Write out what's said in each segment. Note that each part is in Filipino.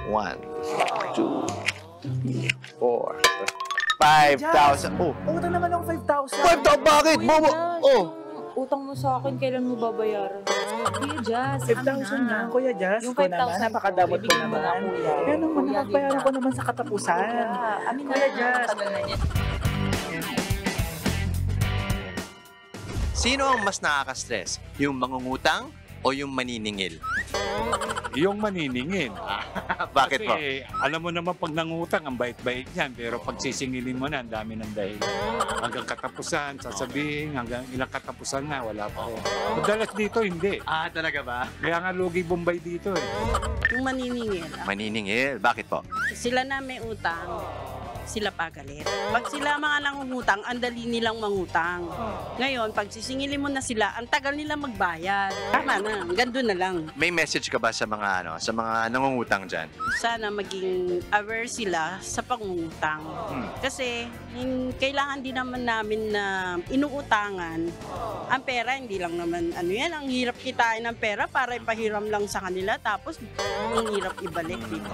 1, 2, 3, 4, 5,000. Oh, Utang naman ako 5,000. 5,000? Bakit? Kuya Bobo. Jazz, Oh. yung utang mo sa akin, kailan mo babayaran? Kuya Jazz, 5,000 na, Kuya Jazz. Yung Ko naman, 5,000 napakadamot ko ibigay mo na, naman. Kuya. Kaya naman, Kuya, nakakbayaran di ba? ko naman sa katapusan. Amin na, Kuya Jazz. tagal na yan. Sino ang mas nakaka-stress? Yung mangungutang o yung maniningil? Yung maniningin. Bakit po? Kasi alam mo naman pag nangutang, ang bait-bait yan. Pero pag sisingilin mo na, ang dami ng dahil. Hanggang katapusan, sasabihin, hanggang ilang katapusan na, wala pa rin. Madalas dito, hindi. Talaga ba? Kaya nga lugi Bombay dito eh. Yung maniningil, Maniningil. Bakit po? sila na may utang, sila pagalit. Pag sila mga nangungutang, ang dali nilang mangutang. Ngayon, pag sisingilin mo na sila, ang tagal nila magbayad. Tama na, gando na lang. May message ka ba sa mga sa mga nangungutang diyan? Sana maging aware sila sa pangungutang. Kasi kailangan din naman namin na inuutangan ang pera, hindi lang naman ano yan, ang hirap kitain ng pera para ipahiram lang sa kanila tapos ang hirap ibalik dito.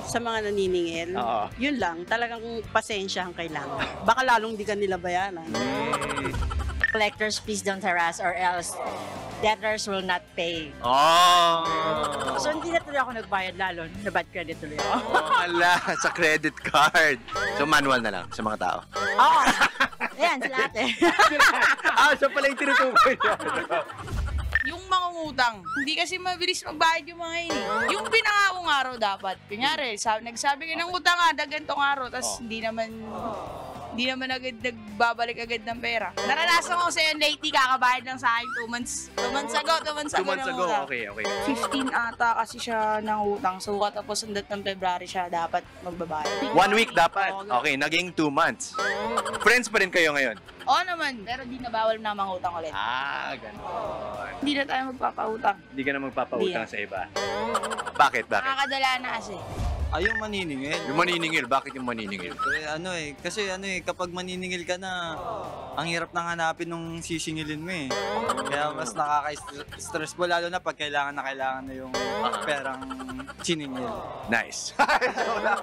Sa mga naniningil, Oo. yun lang, talagang pasensya ang kailangan. Baka lalong di ka nila bayaran. Collectors, please don't harass or else debtors will not pay. Oh! So hindi na tuloy ako nagbayad lalo, na bad credit tuloy ako. Ala, sa credit card. So manual na lang sa mga tao. Oo. Ayan, sila ate. Siya pala yung tinutukoy niyo. Yung mangungutang, hindi kasi mabilis magbayad yung mga ini. Yung pinangakong araw dapat. Kunyari, nagsabi ka ng utang nga, gantong araw, tapos hindi naman agad nagbabalik agad ng pera. Naranasan ko sa'yo lately, kakabayad lang sa akin 2 months. 2 months ago. 2 months ago, okay. 15 ata kasi siya ng utang. So, katapos ng February siya dapat magbabayad. 1 week dapat. Okay, naging 2 months. Friends pa rin kayo ngayon? Oo naman, pero di na bawal na mangutang ulit. Ganon. Hindi na tayo magpapautang. Hindi ka na magpapautang Hindi. sa iba. Bakit? Nakakadala na kasi. Yung maniningil. Yung maniningil, bakit yung maniningil? Kasi kapag maniningil ka na, ang hirap nang hanapin nung sisingilin mo eh. Kaya mas nakaka-stressful lalo na pag kailangan na yung perang siningil. Nice.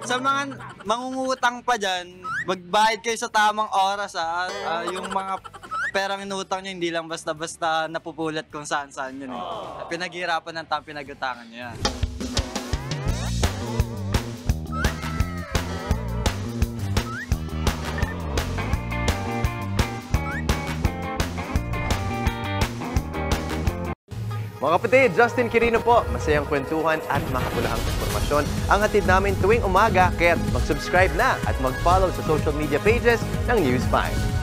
Sa mga mangungutang pa dyan, magbayad kayo sa tamang oras at yung mga perang inutang nyo, hindi lang basta-basta napupulat kung saan-saan yun eh. Pinaghirapan ng taong pinag-utangan nyo yan. Mga kapatid, Justin Quirino po. Masayang kwentuhan at makapulahang informasyon ang hatid namin tuwing umaga. Kaya mag-subscribe na at mag-follow sa social media pages ng News 5.